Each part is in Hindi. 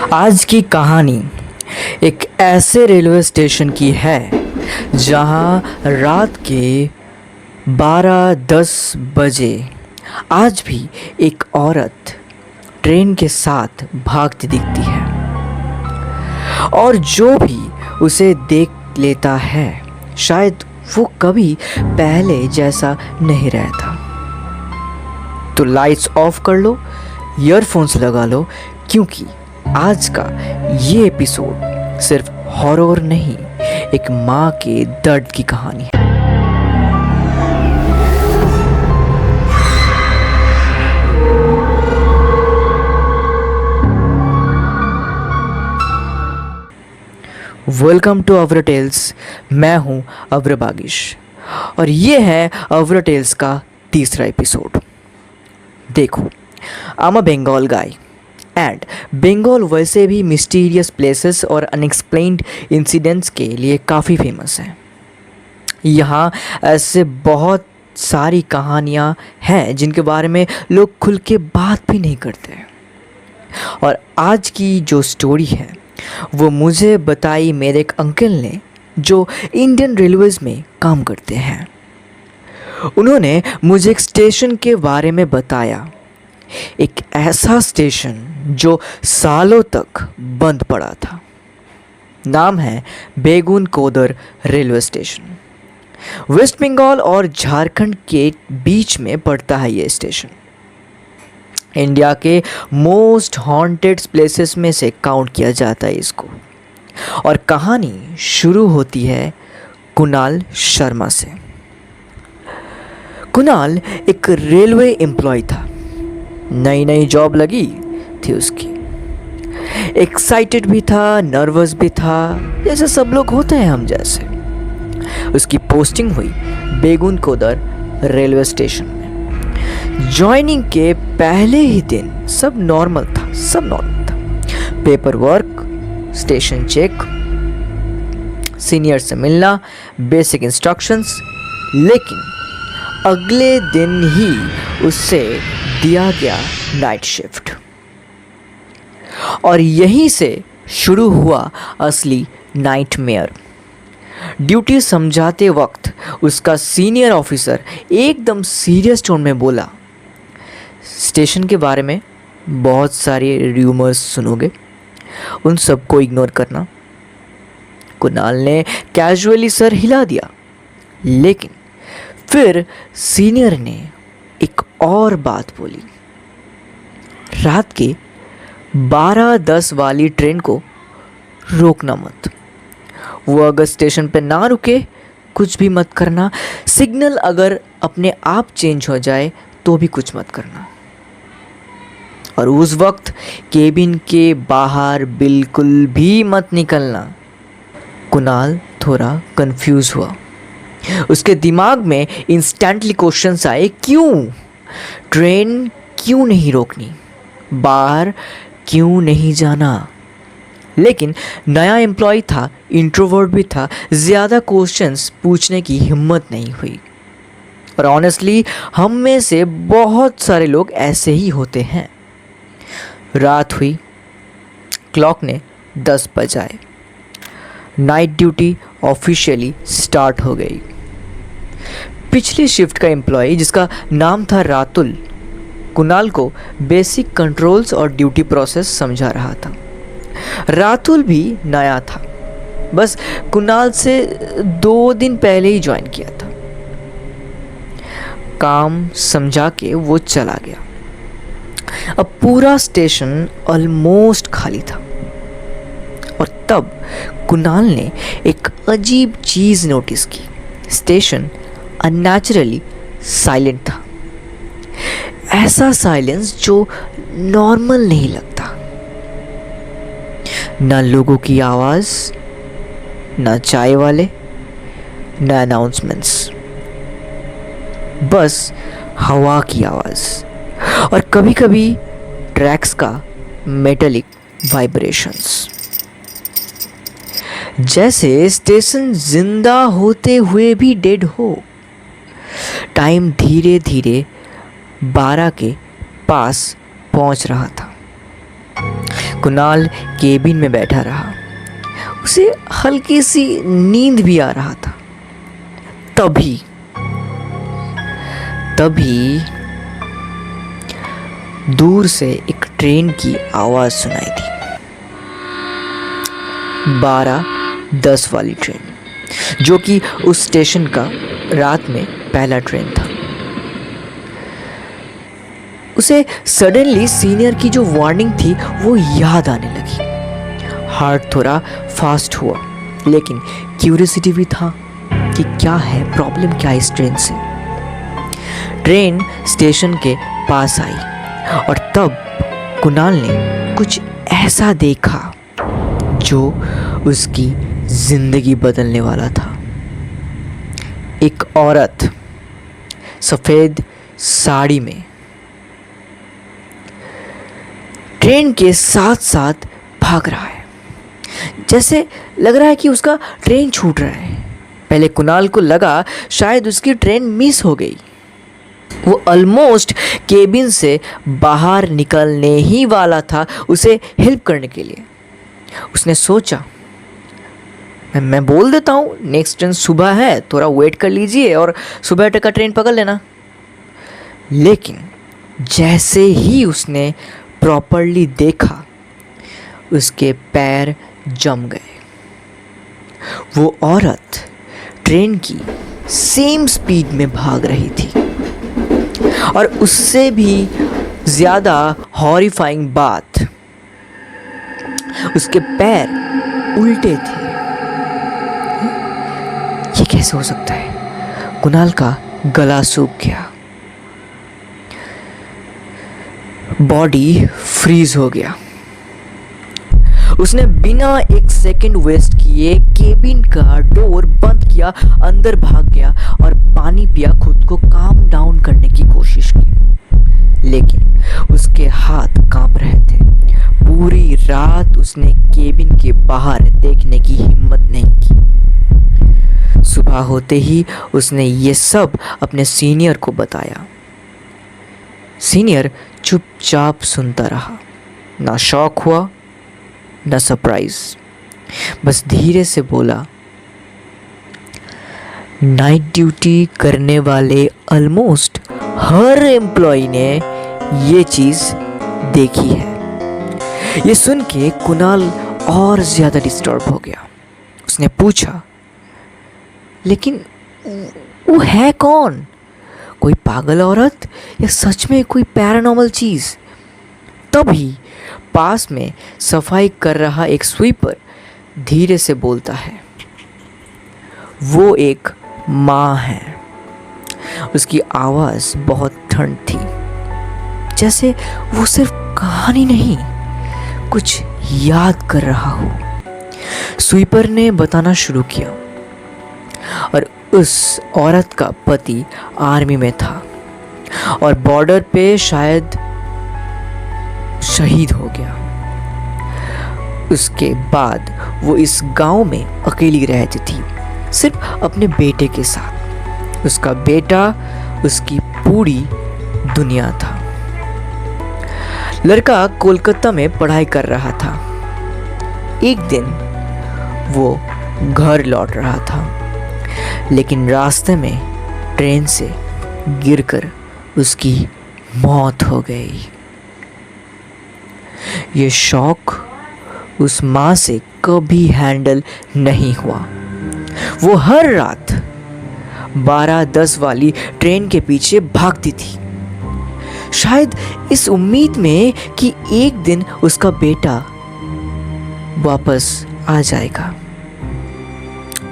आज की कहानी एक ऐसे रेलवे स्टेशन की है जहां रात के 12-10 बजे आज भी एक औरत ट्रेन के साथ भागती दिखती है और जो भी उसे देख लेता है शायद वो कभी पहले जैसा नहीं रहता। तो लाइट्स ऑफ कर लो, ईयरफोन्स लगा लो, क्योंकि आज का ये एपिसोड सिर्फ हॉरर नहीं, एक माँ के दर्द की कहानी है। Welcome to our tales. मैं हूँ अवर बागिश और ये है अवर टेल्स का तीसरा एपिसोड। देखो, I am a Bengal guy and Bengal वैसे भी मिस्टीरियस प्लेसेस और अनएक्सप्लेन्ड इंसिडेंट्स के लिए काफ़ी फेमस है। यहाँ ऐसे बहुत सारी कहानियाँ हैं जिनके बारे में लोग खुल के बात भी नहीं करते। और आज की जो स्टोरी है वो मुझे बताई मेरे एक अंकल ने जो इंडियन रेलवेज़ में काम करते हैं। उन्होंने मुझे एक स्टेशन के बारे में बताया, एक ऐसा स्टेशन जो सालों तक बंद पड़ा था। नाम है Begunkodar railway station. West Bengal और झारखंड के बीच में पड़ता है ये स्टेशन। इंडिया के मोस्ट हॉन्टेड प्लेसेस में से काउंट किया जाता है इसको। और कहानी शुरू होती है कुणाल शर्मा से। कुणाल एक रेलवे एम्प्लॉय था। नई नई जॉब लगी थी उसकी। एक्साइटेड भी था, नर्वस भी था, जैसे सब लोग होते हैं हम जैसे। उसकी पोस्टिंग हुई बेगुन कोदर रेलवे स्टेशन में। ज्वाइनिंग के पहले ही दिन सब नॉर्मल था। Paper work, station check, senior से मिलना, बेसिक इंस्ट्रक्शंस। लेकिन अगले दिन ही उससे दिया गया नाइट शिफ्ट और यहीं से शुरू हुआ असली नाइटमेयर। ड्यूटी समझाते वक्त उसका सीनियर ऑफिसर एकदम सीरियस टोन में बोला, स्टेशन के बारे में बहुत सारे र्यूमर्स सुनोगे, उन सबको इग्नोर करना। कुणाल ने कैजुअली सर हिला दिया, लेकिन फिर सीनियर ने एक और बात बोली, रात के 12:10 वाली ट्रेन को रोकना मत। वो अगर स्टेशन पे ना रुके कुछ भी मत करना। सिग्नल अगर अपने आप चेंज हो जाए तो भी कुछ मत करना। और उस वक्त केबिन के बाहर बिल्कुल भी मत निकलना। कुणाल थोड़ा कंफ्यूज हुआ। उसके दिमाग में इंस्टेंटली क्वेश्चंस आए, क्यों ट्रेन क्यों नहीं रोकनी, बाहर क्यों नहीं जाना। लेकिन नया एम्प्लॉय था, इंट्रोवर्ट भी था, ज़्यादा क्वेश्चंस पूछने की हिम्मत नहीं हुई। और ऑनेस्टली हम में से बहुत सारे लोग ऐसे ही होते हैं। रात हुई, क्लॉक ने 10 बजाए। नाइट ड्यूटी ऑफिशियली स्टार्ट हो गई। पिछली शिफ्ट का एम्प्लॉय जिसका नाम था रातुल, कुणाल को बेसिक कंट्रोल्स और ड्यूटी प्रोसेस समझा रहा था। रातुल भी नया था, बस कुणाल से 2 दिन पहले ही ज्वाइन किया था। काम समझा के वो चला गया। अब पूरा स्टेशन ऑलमोस्ट खाली था और तब कुणाल ने एक अजीब चीज़ नोटिस की। स्टेशन अननेचुरली साइलेंट था। ऐसा साइलेंस जो नॉर्मल नहीं लगता। ना लोगों की आवाज़, ना चाय वाले, ना अनाउंसमेंट्स, बस हवा की आवाज़ और कभी कभी ट्रैक्स का मेटालिक वाइब्रेशंस। जैसे स्टेशन जिंदा होते हुए भी डेड हो। टाइम धीरे धीरे 12 के पास पहुंच रहा था। कुणाल केबिन में बैठा रहा। उसे हल्की सी नींद भी आ रहा था। तभी दूर से एक ट्रेन की आवाज सुनाई दी। 12:10 वाली ट्रेन, जो कि उस स्टेशन का रात में पहला ट्रेन था। उसे सडनली सीनियर की जो वार्निंग थी वो याद आने लगी। हार्ट थोड़ा फास्ट हुआ, लेकिन क्यूरियोसिटी भी था कि क्या है प्रॉब्लम, क्या इस ट्रेन से। ट्रेन स्टेशन के पास आई और तब कुणाल ने कुछ ऐसा देखा जो उसकी जिंदगी बदलने वाला था। एक औरत सफेद साड़ी में ट्रेन के साथ साथ भाग रहा है। जैसे लग रहा है कि उसका ट्रेन छूट रहा है। पहले कुणाल को लगा शायद उसकी ट्रेन मिस हो गई। वो ऑलमोस्ट केबिन से बाहर निकलने ही वाला था उसे हेल्प करने के लिए। उसने सोचा, मैं बोल देता हूँ नेक्स्ट ट्रेन सुबह है, थोड़ा वेट कर लीजिए और सुबह तक का ट्रेन पकड़ लेना। लेकिन जैसे ही उसने प्रॉपरली देखा, उसके पैर जम गए। वो औरत ट्रेन की सेम स्पीड में भाग रही थी और उससे भी ज़्यादा हॉरिफाइंग बात, उसके पैर उल्टे थे। ये कैसे हो सकता है? कुणाल का गला सूख गया, बॉडी फ्रीज हो गया। उसने बिना एक सेकंड वेस्ट किए केबिन का डोर बंद किया, अंदर भाग गया और पानी पिया, खुद को काम डाउन करने की कोशिश की। लेकिन उसके हाथ कांप रहे थे। पूरी रात उसने केबिन के बाहर देखने की हिम्मत नहीं की। सुबह होते ही उसने ये सब अपने सीनियर को बताया। सीनियर चुपचाप सुनता रहा, ना शॉक हुआ ना सरप्राइज। बस धीरे से बोला, नाइट ड्यूटी करने वाले ऑलमोस्ट हर एम्प्लॉय ने ये चीज देखी है। ये सुन के कुणाल और ज्यादा डिस्टर्ब हो गया। उसने पूछा, लेकिन वो है कौन? कोई पागल औरत या सच में कोई पैरानॉर्मल चीज? तभी पास में सफाई कर रहा एक स्वीपर धीरे से बोलता है, वो एक माँ है। उसकी आवाज़ बहुत ठंड थी, जैसे वो सिर्फ कहानी नहीं, कुछ याद कर रहा हो। स्वीपर ने बताना शुरू किया और उस औरत का पति आर्मी में था और बॉर्डर पे शायद शहीद हो गया। उसके बाद वो इस गांव में अकेली रहती थी, सिर्फ अपने बेटे के साथ। उसका बेटा उसकी पूरी दुनिया था। लड़का कोलकाता में पढ़ाई कर रहा था। एक दिन वो घर लौट रहा था, लेकिन रास्ते में ट्रेन से गिरकर उसकी मौत हो गई। ये शॉक उस माँ से कभी हैंडल नहीं हुआ। वो हर रात 12:10 वाली ट्रेन के पीछे भागती थी, शायद इस उम्मीद में कि एक दिन उसका बेटा वापस आ जाएगा।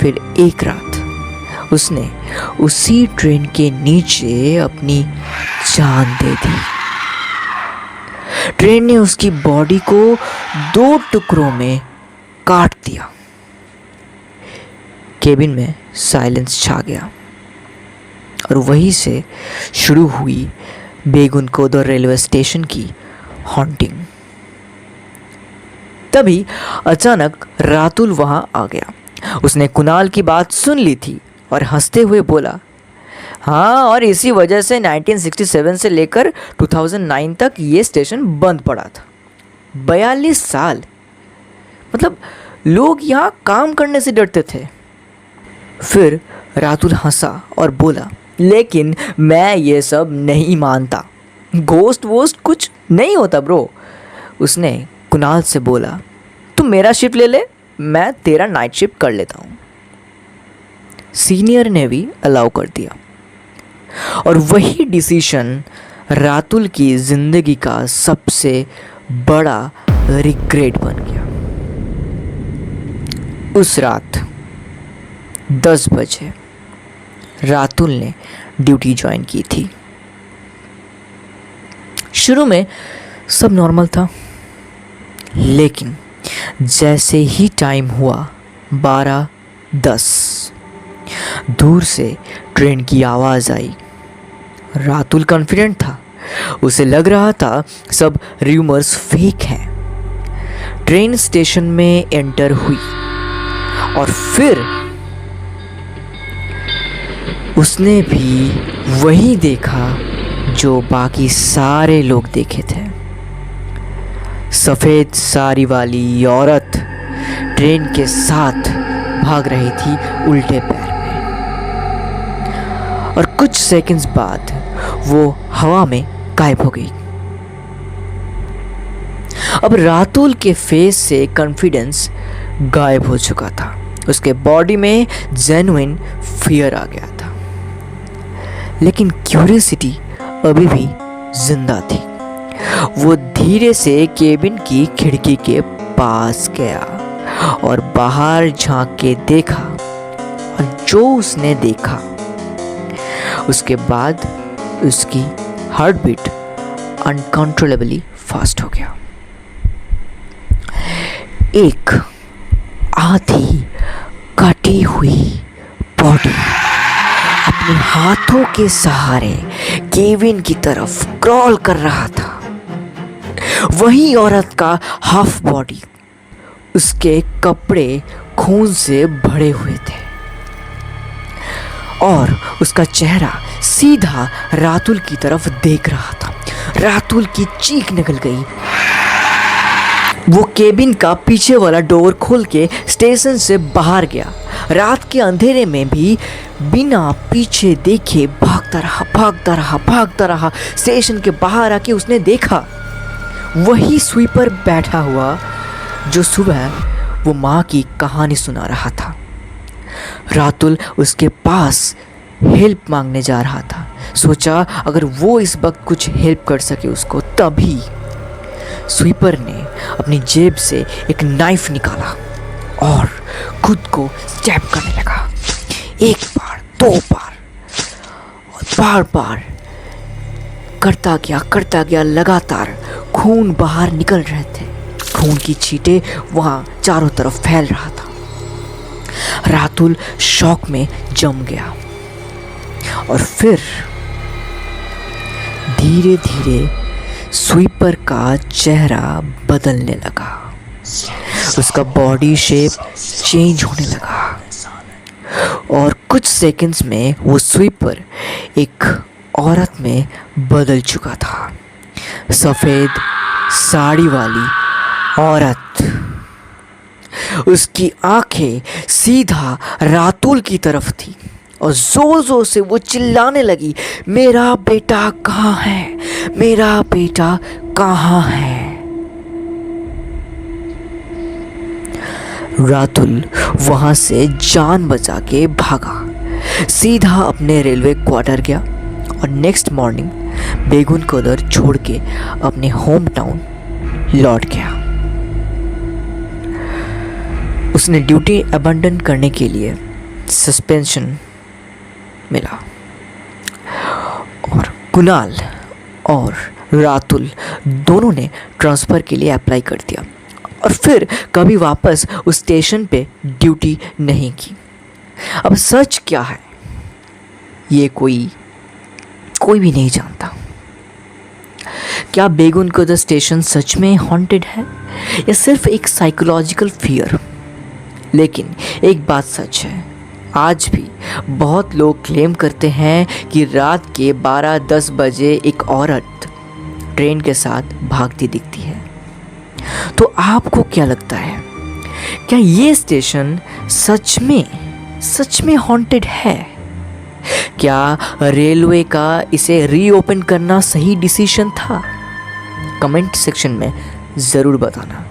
फिर एक रात उसने उसी ट्रेन के नीचे अपनी जान दे दी। ट्रेन ने उसकी बॉडी को 2 टुकड़ों में काट दिया। केबिन में साइलेंस छा गया और वहीं से शुरू हुई बेगुनकोदर रेलवे स्टेशन की हॉन्टिंग। तभी अचानक रातुल वहां आ गया। उसने कुणाल की बात सुन ली थी और हंसते हुए बोला, हाँ, और इसी वजह से 1967 से लेकर 2009 तक ये स्टेशन बंद पड़ा था। 42 साल, मतलब लोग यहाँ काम करने से डरते थे। फिर रातुल हंसा और बोला, लेकिन मैं ये सब नहीं मानता, घोस्ट वोस्ट कुछ नहीं होता ब्रो। उसने कुणाल से बोला, तुम मेरा शिफ्ट ले ले, मैं तेरा नाइट शिफ्ट कर लेता हूँ। सीनियर ने भी अलाउ कर दिया और वही डिसीजन रातुल की ज़िंदगी का सबसे बड़ा रिग्रेट बन गया। उस रात 10 बजे रातुल ने ड्यूटी ज्वाइन की थी। शुरू में सब नॉर्मल था, लेकिन जैसे ही टाइम हुआ 12:10, दूर से ट्रेन की आवाज़ आई। रातुल कॉन्फिडेंट था, उसे लग रहा था सब रूमर्स फेक हैं। ट्रेन स्टेशन में एंटर हुई और फिर उसने भी वही देखा जो बाकी सारे लोग देखे थे। सफ़ेद साड़ी वाली औरत ट्रेन के साथ भाग रही थी उल्टे पैर में, और कुछ सेकंड्स बाद वो हवा में गायब हो गई। अब रातुल के फेस से कॉन्फिडेंस गायब हो चुका था, उसके बॉडी में जेन्युइन फियर आ गया था, लेकिन क्यूरियोसिटी अभी भी जिंदा थी। वो धीरे से केबिन की खिड़की के पास गया और बाहर झांक के देखा, और जो उसने देखा उसके बाद उसकी हार्ट बीट अनकंट्रोलेबली फास्ट हो गया। एक आधी कटी हुई बॉडी अपने हाथों के सहारे केबिन की तरफ क्रॉल कर रहा था। वही औरत का हाफ बॉडी, उसके कपड़े खून से भरे हुए थे और उसका चेहरा सीधा रातुल की तरफ देख रहा था। रातुल की चीख निकल गई। वो केबिन का पीछे वाला डोर खोल के स्टेशन से बाहर गया। रात के अंधेरे में भी बिना पीछे देखे भागता रहा। स्टेशन के बाहर आके उसने देखा वही स्वीपर बैठा हुआ जो सुबह वो माँ की कहानी सुना रहा था। रातुल उसके पास हेल्प मांगने जा रहा था। सोचा अगर वो इस वक्त कुछ हेल्प कर सके उसको। तभी स्वीपर ने अपनी जेब से एक नाइफ निकाला और खुद को स्टैब करने लगा। एक बार, 2 बार और बार करता गया। लगातार खून बाहर निकल रहे थे। खून की छींटे वहाँ चारों तरफ फैल रहा था। रातुल शॉक में जम गया और फिर धीरे धीरे स्वीपर का चेहरा बदलने लगा। उसका बॉडी शेप चेंज होने लगा और कुछ सेकंड्स में वो स्वीपर एक औरत में बदल चुका था। सफ़ेद साड़ी वाली औरत। उसकी आंखें सीधा रातुल की तरफ थी और जोर से वो चिल्लाने लगी, मेरा बेटा कहाँ है, मेरा बेटा कहाँ है। रातुल वहां से जान बचा के भागा, सीधा अपने रेलवे क्वार्टर गया और नेक्स्ट मॉर्निंग बेगुन को उधर छोड़ के अपने होम टाउन लौट गया। उसने ड्यूटी अबंडन करने के लिए सस्पेंशन मिला और कुणाल और रातुल दोनों ने ट्रांसफ़र के लिए अप्लाई कर दिया और फिर कभी वापस उस स्टेशन पे ड्यूटी नहीं की। अब सच क्या है ये कोई भी नहीं जानता। क्या बेगुन को द स्टेशन सच में हॉन्टेड है या सिर्फ एक साइकोलॉजिकल फियर? लेकिन एक बात सच है, आज भी बहुत लोग क्लेम करते हैं कि रात के 12-10 बजे एक औरत ट्रेन के साथ भागती दिखती है। तो आपको क्या लगता है, क्या ये स्टेशन सच में हॉन्टेड है? क्या रेलवे का इसे रीओपन करना सही डिसीजन था? कमेंट सेक्शन में ज़रूर बताना।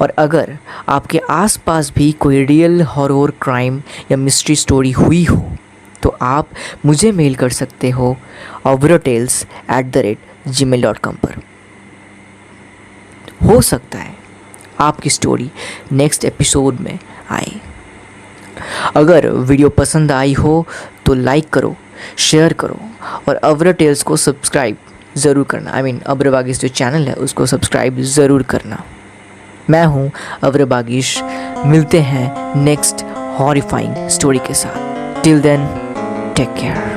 और अगर आपके आसपास भी कोई रियल हॉरर, क्राइम या मिस्ट्री स्टोरी हुई हो तो आप मुझे मेल कर सकते हो avratales@gmail.com पर। हो सकता है आपकी स्टोरी नेक्स्ट एपिसोड में आए। अगर वीडियो पसंद आई हो तो लाइक करो, शेयर करो और अवरा टेल्स को सब्सक्राइब ज़रूर करना। अब्र बागीश जो चैनल है उसको सब्सक्राइब ज़रूर करना। मैं हूँ अब्र बागीश, मिलते हैं नेक्स्ट हॉरिफाइंग स्टोरी के साथ। Till then, take care.